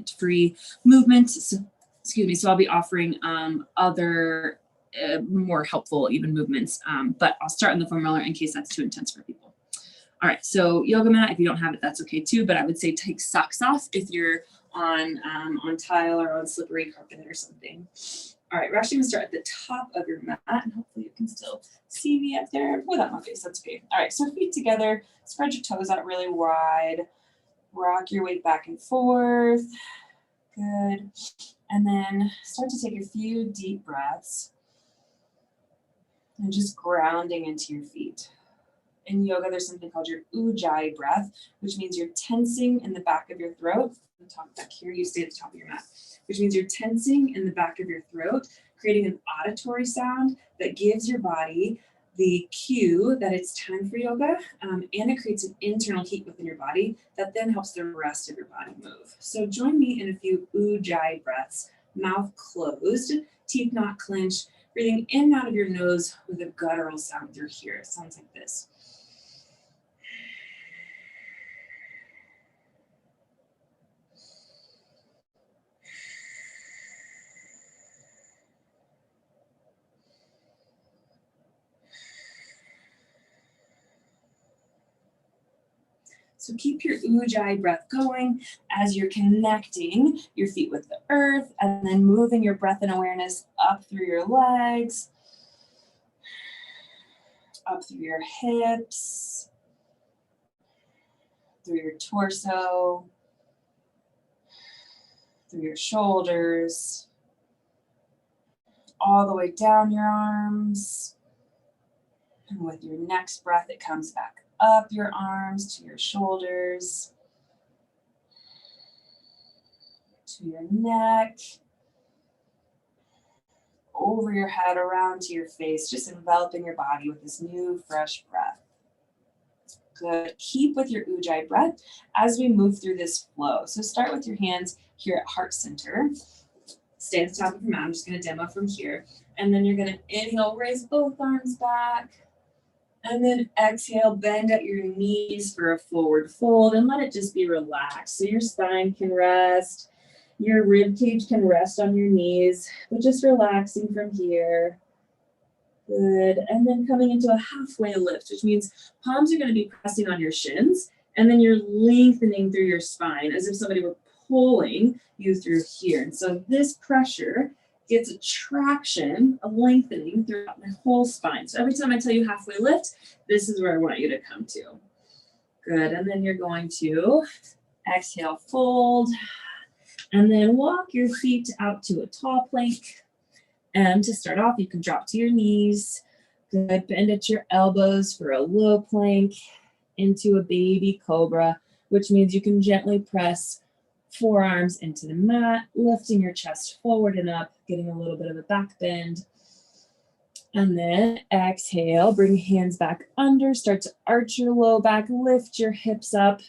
free movements. So, excuse me. So I'll be offering other more helpful even movements, but I'll start on the foam roller in case that's too intense for people. All right, so yoga mat, if you don't have it, that's okay too, but I would say take socks off if you're on tile or on slippery carpet or something. All right, we're actually gonna start at the top of your mat, and hopefully you can still see me up there without my face, that's okay. All right, so feet together, spread your toes out really wide, rock your weight back and forth, good. And then start to take a few deep breaths and just grounding into your feet. In yoga, there's something called your ujjayi breath, which means you're tensing in the back of your throat. The top back here, you stay at the top of your mat, which means you're tensing in the back of your throat, creating an auditory sound that gives your body the cue that it's time for yoga, and it creates an internal heat within your body that then helps the rest of your body move. So join me in a few ujjayi breaths, mouth closed, teeth not clenched, breathing in and out of your nose with a guttural sound through here. It sounds like this. So keep your ujjayi breath going as you're connecting your feet with the earth and then moving your breath and awareness up through your legs, up through your hips, through your torso, through your shoulders, all the way down your arms. And with your next breath, it comes back up your arms to your shoulders, to your neck, over your head, around to your face, just enveloping your body with this new, fresh breath. Good. Keep with your ujjayi breath as we move through this flow. So start with your hands here at heart center. Stay at the top of your mat. I'm just going to demo from here. And then you're going to inhale, raise both arms back. And then exhale, bend at your knees for a forward fold and let it just be relaxed. So your spine can rest, your rib cage can rest on your knees, but just relaxing from here. Good. And then coming into a halfway lift, which means palms are going to be pressing on your shins, and then you're lengthening through your spine as if somebody were pulling you through here. And so this pressure gets a traction, a lengthening throughout my whole spine. So every time I tell you halfway lift, this is where I want you to come to. Good, and then you're going to exhale, fold, and then walk your feet out to a tall plank. And to start off, you can drop to your knees. Good, bend at your elbows for a low plank into a baby cobra, which means you can gently press forearms into the mat, lifting your chest forward and up, getting a little bit of a back bend. And then exhale, bring hands back under, start to arch your low back, lift your hips up.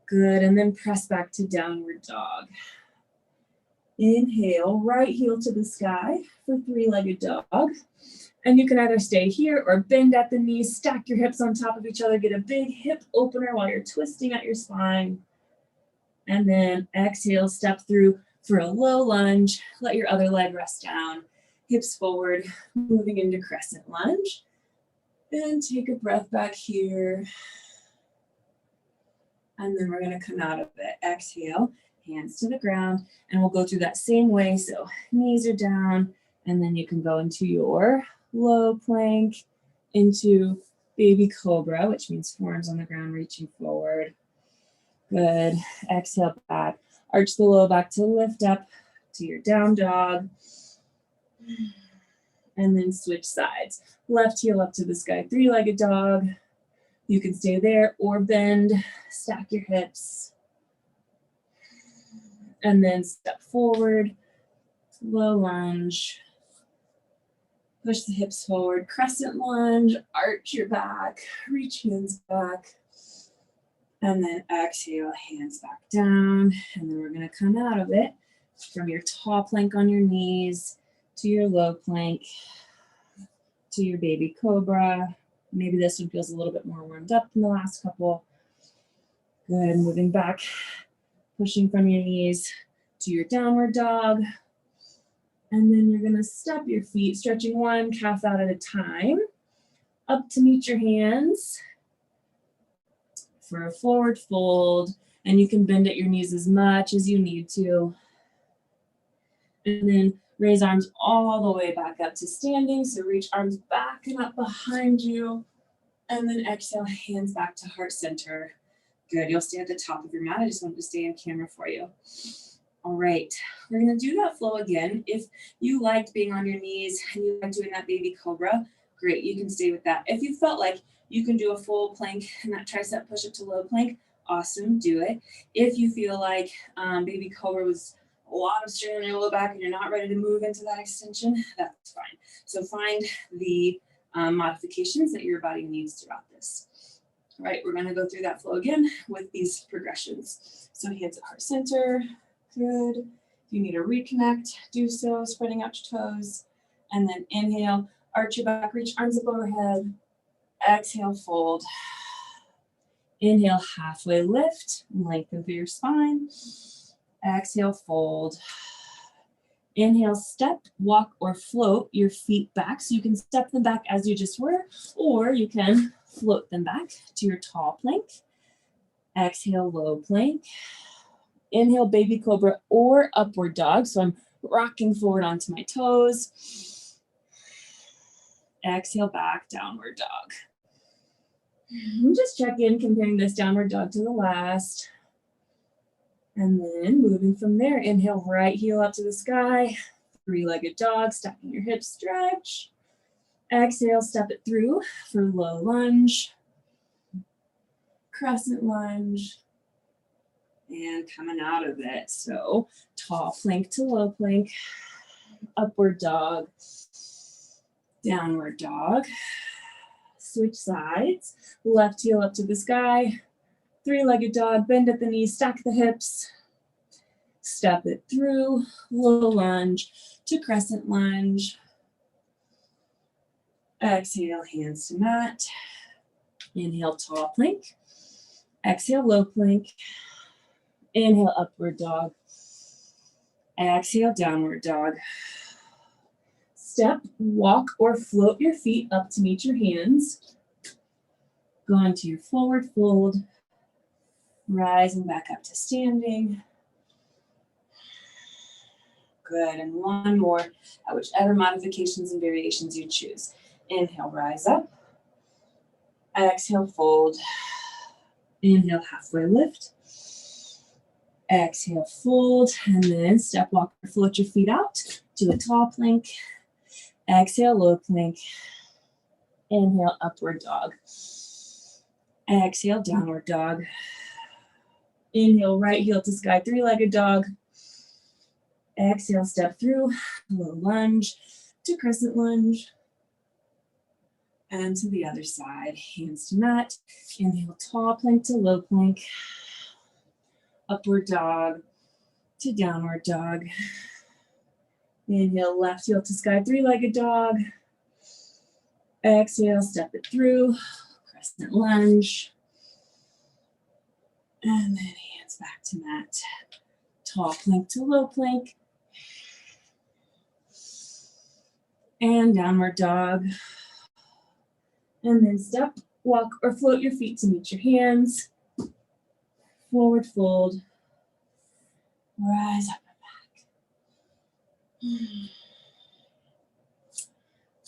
Good, and then press back to downward dog. Inhale, right heel to the sky for three-legged dog. And you can either stay here or bend at the knees, stack your hips on top of each other, get a big hip opener while you're twisting at your spine. And then exhale, step through for a low lunge. Let your other leg rest down, hips forward, moving into crescent lunge. And take a breath back here. And then we're going to come out of it. Exhale, hands to the ground, and we'll go through that same way. So knees are down, and then you can go into your low plank, into baby cobra, which means forearms on the ground, reaching forward. Good. Exhale back. Arch the low back to lift up to your down dog. And then switch sides. Left heel up to the sky, three-legged dog. You can stay there or bend, stack your hips. And then step forward, low lunge. Push the hips forward, crescent lunge, arch your back, reach hands back. And then exhale, hands back down. And then we're going to come out of it from your tall plank on your knees to your low plank to your baby cobra. Maybe this one feels a little bit more warmed up than the last couple. Good, moving back, pushing from your knees, to your downward dog. And then you're gonna step your feet, stretching one calf out at a time, up to meet your hands for a forward fold. And you can bend at your knees as much as you need to. And then raise arms all the way back up to standing. So reach arms back and up behind you. And then exhale, hands back to heart center. Good, you'll stay at the top of your mat. I just wanted to stay on camera for you. All right, we're gonna do that flow again. If you liked being on your knees and you like doing that baby cobra, great, you can stay with that. If you felt like you can do a full plank and that tricep push up to low plank, awesome, do it. If you feel like baby cobra was a lot of strain on your low back and you're not ready to move into that extension, that's fine. So find the modifications that your body needs throughout this. All right, we're gonna go through that flow again with these progressions. So hands at heart center, good. If you need to reconnect, do so, spreading out your toes. And then inhale, arch your back, reach arms up overhead. Exhale, fold. Inhale, halfway lift, lengthen through your spine. Exhale, fold. Inhale, step, walk, or float your feet back. So you can step them back as you just were, or you can float them back to your tall plank. Exhale, low plank. Inhale, baby cobra or upward dog. So I'm rocking forward onto my toes. Exhale, back, downward dog. Just check in, comparing this downward dog to the last. And then moving from there, inhale, right heel up to the sky. Three-legged dog, stacking your hips, stretch. Exhale, step it through for low lunge. Crescent lunge. And coming out of it. So tall plank to low plank. Upward dog. Downward dog. Switch sides. Left heel up to the sky. Three-legged dog, bend at the knees, stack the hips. Step it through, low lunge to crescent lunge. Exhale, hands to mat. Inhale, tall plank. Exhale, low plank. Inhale, upward dog. Exhale, downward dog. Step, walk, or float your feet up to meet your hands. Go into your forward fold. Rising back up to standing. Good, and one more at whichever modifications and variations you choose. Inhale, rise up. Exhale, fold. Inhale, halfway lift. Exhale, fold, and then step, walk, or float your feet out to a tall plank. Exhale, low plank. Inhale, upward dog. Exhale, downward dog. Inhale, right heel to sky, three-legged dog. Exhale, step through, low lunge to crescent lunge. And to the other side, hands to mat. Inhale, tall plank to low plank. Upward dog to downward dog. Inhale, left heel to sky, three-legged dog. Exhale, step it through, crescent lunge. And then hands back to mat. Tall plank to low plank. And downward dog. And then step, walk, or float your feet to meet your hands. Forward fold. Rise up and back.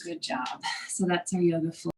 Good job. So that's our yoga flow.